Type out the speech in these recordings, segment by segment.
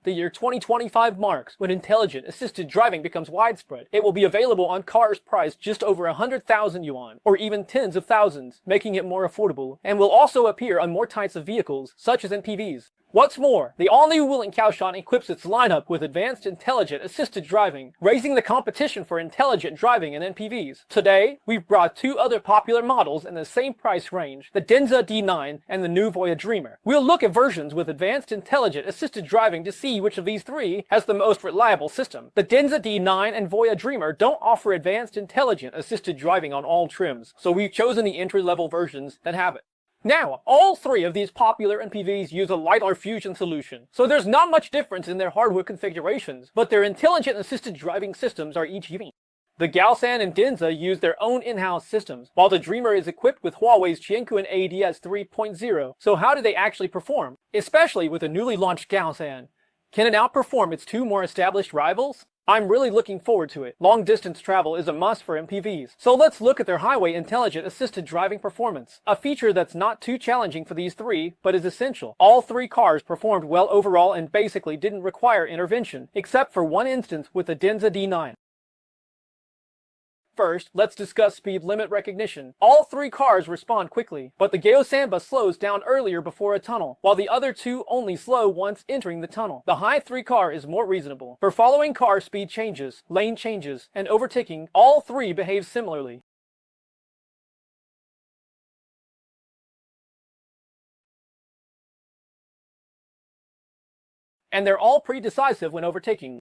The year 2025 marks when intelligent assisted driving becomes widespread. It will be available on cars priced just over 100,000 yuan, or even tens of thousands, making it more affordable, and will also appear on more types of vehicles, such as MPVs. What's more, the all-new Wuling Kaoshan equips its lineup with advanced intelligent assisted driving, raising the competition for intelligent driving in MPVs. Today, we've brought two other popular models in the same price range, the Tengshi D9 and the new Weihai Dreamer. We'll look at versions with advanced intelligent assisted driving to see which of these three has the most reliable system. The Tengshi D9 and Weihai Dreamer don't offer advanced intelligent assisted driving on all trims, so we've chosen the entry-level versions that have it. Now, all three of these popular MPVs use a LiDAR fusion solution, so there's not much difference in their hardware configurations, but their intelligent assisted driving systems are each unique. The Gaosan and Tengshi use their own in-house systems, while the Dreamer is equipped with Huawei's Qiankun ADS 3.0, so how do they actually perform? Especially with the newly launched Gaosan. Can it outperform its two more established rivals? I'm really looking forward to it. Long distance travel is a must for MPVs. So let's look at their highway intelligent assisted driving performance. A feature that's not too challenging for these three, but is essential. All three cars performed well overall and basically didn't require intervention, except for one instance with the Tengshi D9. First, let's discuss speed limit recognition. All three cars respond quickly, but the Gaosan slows down earlier before a tunnel, while the other two only slow once entering the tunnel. The High 3 car is more reasonable. For following car speed changes, lane changes, and overtaking, all three behave similarly. And they're all pretty decisive when overtaking.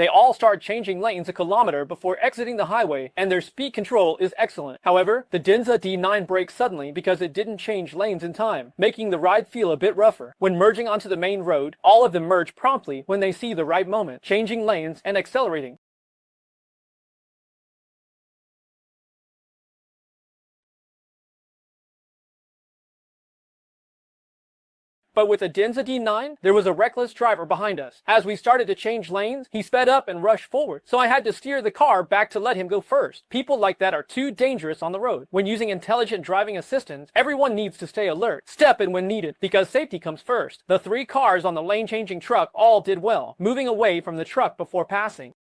They all start changing lanes a kilometer before exiting the highway, and their speed control is excellent. However, the Tengshi D9 brakes suddenly because it didn't change lanes in time, making the ride feel a bit rougher. When merging onto the main road, all of them merge promptly when they see the right moment, changing lanes and accelerating. But with the Tengshi D9, there was a reckless driver behind us. As we started to change lanes, he sped up and rushed forward, so I had to steer the car back to let him go first. People like that are too dangerous on the road. When using intelligent driving assistance, everyone needs to stay alert, step in when needed, because safety comes first. The three cars on the lane-changing truck all did well, moving away from the truck before passing.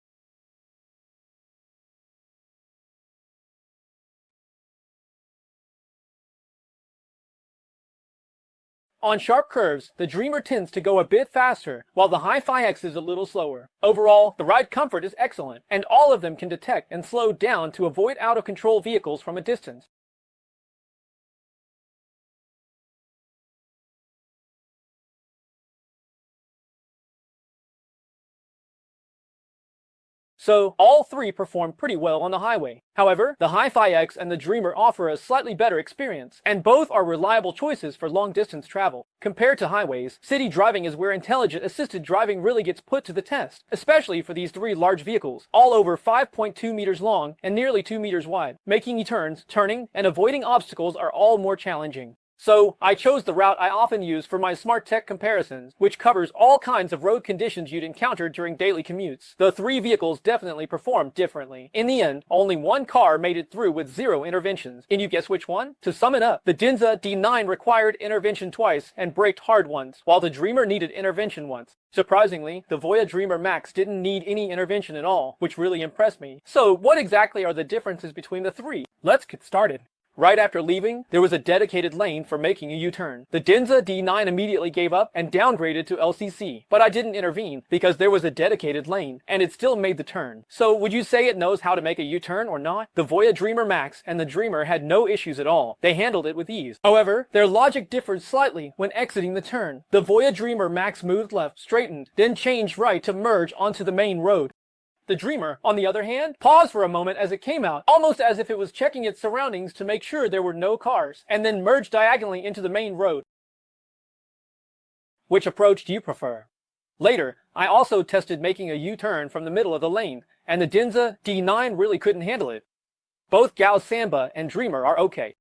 On sharp curves, the Dreamer tends to go a bit faster, while the Hi-Fi X is a little slower. Overall, the ride comfort is excellent, and all of them can detect and slow down to avoid out-of-control vehicles from a distance. So, all three perform pretty well on the highway. However, the Hi-Fi X and the Dreamer offer a slightly better experience, and both are reliable choices for long-distance travel. Compared to highways, city driving is where intelligent assisted driving really gets put to the test, especially for these three large vehicles, all over 5.2 meters long and nearly 2 meters wide. Making U-turns, turning, and avoiding obstacles are all more challenging. So, I chose the route I often use for my smart tech comparisons, which covers all kinds of road conditions you'd encounter during daily commutes. The three vehicles definitely performed differently. In the end, only one car made it through with 0 interventions. Can you guess which one? To sum it up, the Tengshi D9 required intervention twice and braked hard once, while the Dreamer needed intervention once. Surprisingly, the Weihai Dreamer Max didn't need any intervention at all, which really impressed me. So, what exactly are the differences between the three? Let's get started. Right after leaving, there was a dedicated lane for making a U-turn. The Tengshi D9 immediately gave up and downgraded to LCC, but I didn't intervene because there was a dedicated lane, and it still made the turn. So would you say it knows how to make a U-turn or not? The Weihai Dreamer Max and the Dreamer had no issues at all. They handled it with ease. However, their logic differed slightly when exiting the turn. The Weihai Dreamer Max moved left, straightened, then changed right to merge onto the main road. The Dreamer, on the other hand, paused for a moment as it came out, almost as if it was checking its surroundings to make sure there were no cars, and then merged diagonally into the main road. Which approach do you prefer? Later, I also tested making a U-turn from the middle of the lane, and the Tengshi D9 really couldn't handle it. Both Gaosan and Dreamer are okay.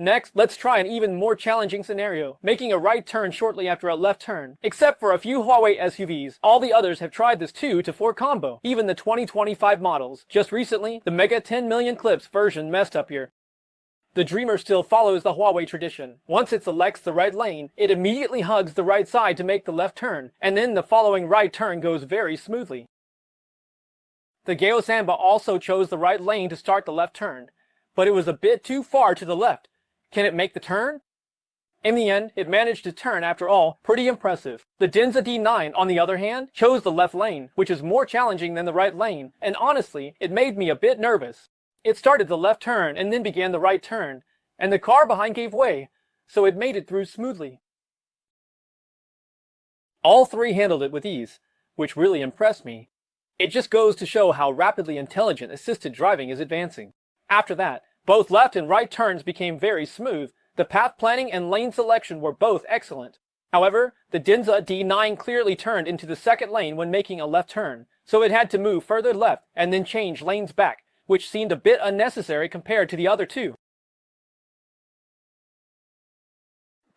Next, let's try an even more challenging scenario, making a right turn shortly after a left turn. Except for a few Huawei SUVs, all the others have tried this 2 to 4 combo, even the 2025 models. Just recently, the Mega 10 million clips version messed up here. the Dreamer still follows the Huawei tradition. Once it selects the right lane, it immediately hugs the right side to make the left turn, and then the following right turn goes very smoothly. The Gale Samba also chose the right lane to start the left turn, but it was a bit too far to the left. Can it make the turn? In the end, it managed to turn after all, pretty impressive. The Tengshi D9, on the other hand, chose the left lane, which is more challenging than the right lane, and honestly, it made me a bit nervous. It started the left turn and then began the right turn, and the car behind gave way, so it made it through smoothly. All three handled it with ease, which really impressed me. It just goes to show how rapidly intelligent assisted driving is advancing. After that, both left and right turns became very smooth. The path planning and lane selection were both excellent. However, the Tengshi D9 clearly turned into the second lane when making a left turn, so it had to move further left and then change lanes back, which seemed a bit unnecessary compared to the other two.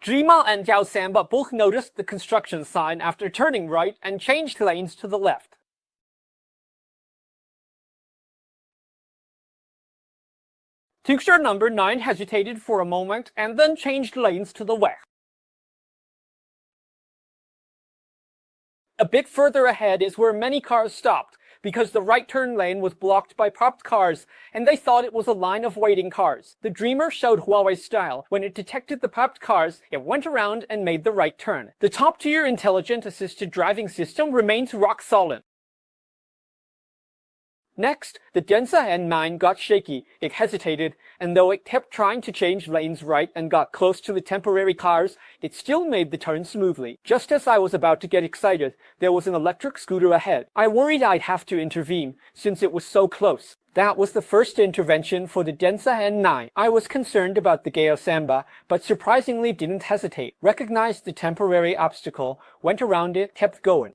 Dreamer and Gale Samba both noticed the construction sign after turning right and changed lanes to the left. Fixture number 9 hesitated for a moment and then changed lanes to the west. A bit further ahead is where many cars stopped, because the right turn lane was blocked by parked cars, and they thought it was a line of waiting cars. The Dreamer showed Huawei's style. When it detected the parked cars, it went around and made the right turn. The top-tier intelligent assisted driving system remains rock solid. Next, the Tengshi D9 got shaky. It hesitated, and though it kept trying to change lanes right and got close to the temporary cars, it still made the turn smoothly. Just as I was about to get excited, there was an electric scooter ahead. I worried I'd have to intervene, since it was so close. That was the first intervention for the Tengshi D9. I was concerned about the Gale Samba, but surprisingly didn't hesitate. Recognized the temporary obstacle, went around it, kept going.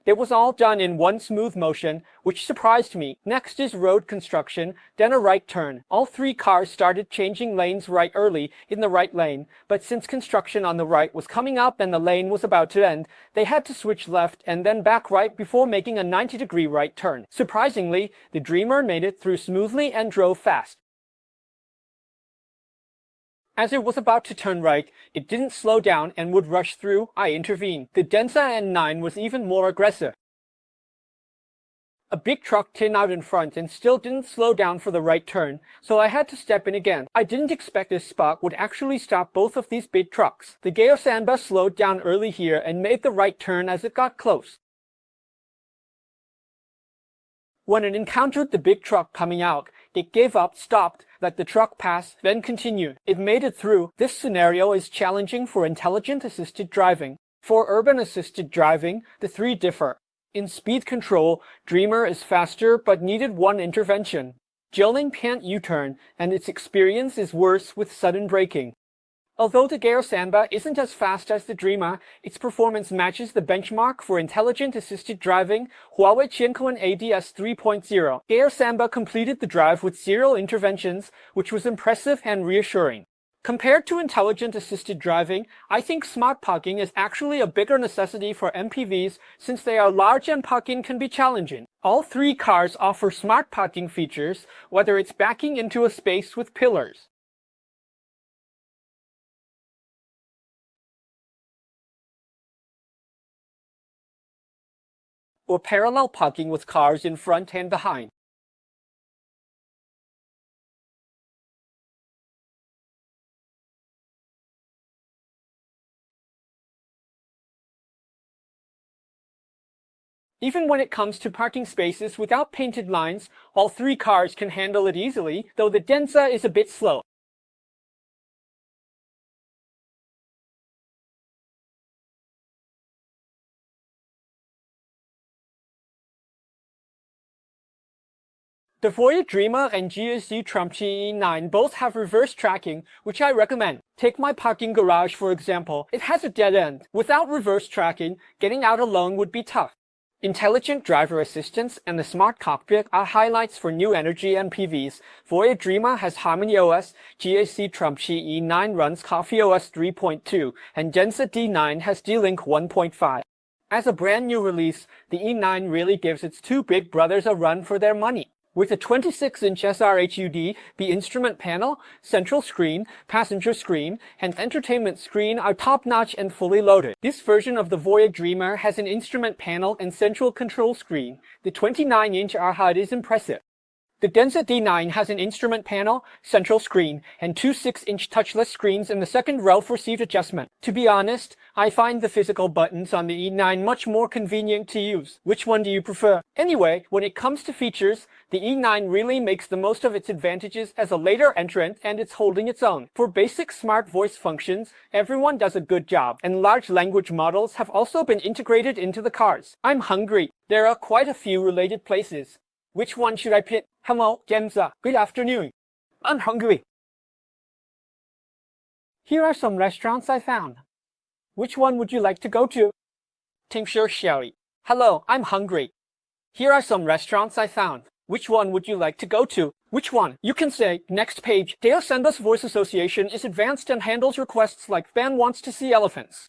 It was all done in one smooth motion, which surprised me. Next is road construction, then a right turn. All three cars started changing lanes right early in the right lane, but since construction on the right was coming up and the lane was about to end, they had to switch left and then back right before making a 90-degree right turn. Surprisingly, the Dreamer made it through smoothly and drove fast. As it was about to turn right, it didn't slow down and would rush through. I intervened. The Tengshi D9 was even more aggressive. A big truck came out in front and still didn't slow down for the right turn, so I had to step in again. I didn't expect this spot would actually stop both of these big trucks. The Gale Samba slowed down early here and made the right turn as it got close. When it encountered the big truck coming out, it gave up, stopped, let the truck pass, then continued. It made it through. This scenario is challenging for intelligent assisted driving. For urban assisted driving, the three differ. In speed control, Dreamer is faster but needed one intervention. Jilin can't U-turn, and its experience is worse with sudden braking. Although the Gale Samba isn't as fast as the Dreamer, its performance matches the benchmark for intelligent assisted driving, Huawei Qiankuan ADS 3.0. Gale Samba completed the drive with 0 interventions, which was impressive and reassuring. Compared to intelligent assisted driving, I think smart parking is actually a bigger necessity for MPVs since they are large and parking can be challenging. All three cars offer smart parking features, whether it's backing into a space with pillars, or parallel parking with cars in front and behind. Even when it comes to parking spaces without painted lines, all three cars can handle it easily, though the Tengshi is a bit slow. The Weihai Dreamer and GSC Tengshi D9 both have reverse tracking, which I recommend. Take my parking garage for example. It has a dead end. Without reverse tracking, getting out alone would be tough. Intelligent driver assistance and the smart cockpit are highlights for new energy MPVs. Weihai Dreamer has Harmony OS, GSC Tengshi D9 runs Coffee OS 3.2, and Tengshi D9 has D-Link 1.5. As a brand new release, the E9 really gives its two big brothers a run for their money. With a 26-inch SRHUD, the instrument panel, central screen, passenger screen, and entertainment screen are top-notch and fully loaded. This version of the Weihai Dreamer has an instrument panel and central control screen. The 29-inch HUD is impressive. The Tengshi D9 has an instrument panel, central screen, and two 6-inch touchless screens in the second row for seat adjustment. To be honest, I find the physical buttons on the E9 much more convenient to use. Which one do you prefer? Anyway, when it comes to features, the E9 really makes the most of its advantages as a later entrant, and it's holding its own. For basic smart voice functions, everyone does a good job, and large language models have also been integrated into the cars. I'm hungry. There are quite a few related places. Which one should I pick? Hello, Gemza. Good afternoon. I'm hungry. Here are some restaurants I found. Which one would you like to go to? Tengshi. Hello, I'm hungry. Here are some restaurants I found. Which one would you like to go to? Which one? You can say, next page. Dale Senba's voice association is advanced and handles requests like fan wants to see elephants.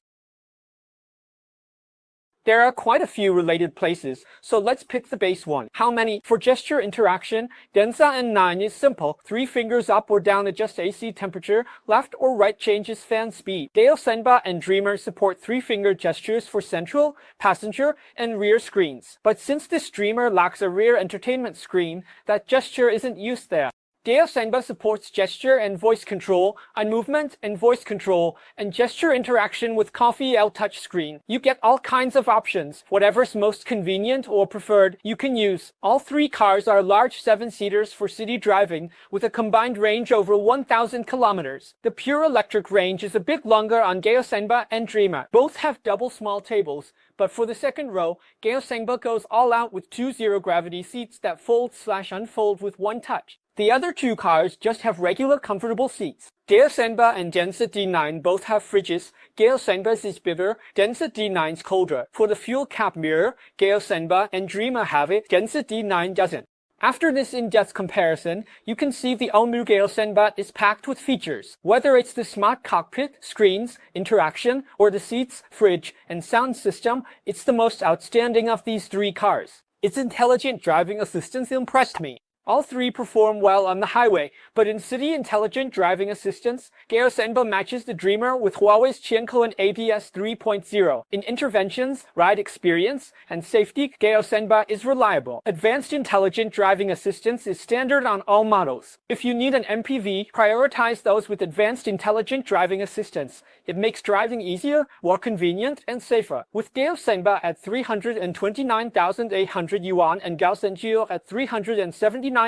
There are quite a few related places, so let's pick the base one. How many? For gesture interaction, Densa N9 is simple. 3 fingers up or down adjust AC temperature, left or right changes fan speed. Dale Senba and Dreamer support 3-finger gestures for central, passenger, and rear screens. But since this Dreamer lacks a rear entertainment screen, that gesture isn't used there. Dale Senba supports gesture and voice control, eye movement and voice control, and gesture interaction with Coffee L touchscreen. You get all kinds of options. Whatever's most convenient or preferred, you can use. All 3 cars are large 7-seaters for city driving, with a combined range over 1,000 kilometers. The pure electric range is a bit longer on Dale Senba and Dreamer. Both have double small tables, but for the second row, Dale Senba goes all out with 2 zero-gravity seats that fold/unfold with one touch. The other 2 cars just have regular comfortable seats. Dale Senba and Tengshi D9 both have fridges. Dale Senba's is bigger, Tengshi D9's colder. For the fuel cap mirror, Dale Senba and Dreamer have it, Tengshi D9 doesn't. After this in-depth comparison, you can see the all-new Dale Senba is packed with features. Whether it's the smart cockpit, screens, interaction, or the seats, fridge, and sound system, it's the most outstanding of these 3 cars. Its intelligent driving assistance impressed me. All 3 perform well on the highway, but in city intelligent driving assistance, Dale Senba matches the Dreamer with Huawei's Qiankou ABS 3.0. In interventions, ride experience, and safety, Dale Senba is reliable. Advanced intelligent driving assistance is standard on all models. If you need an MPV, prioritize those with advanced intelligent driving assistance. It makes driving easier, more convenient, and safer. With Dale Senba at 329,800 yuan and Gaosenjiu at 379,800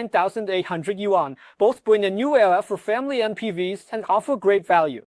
yuan, both bring a new era for family MPVs and offer great value.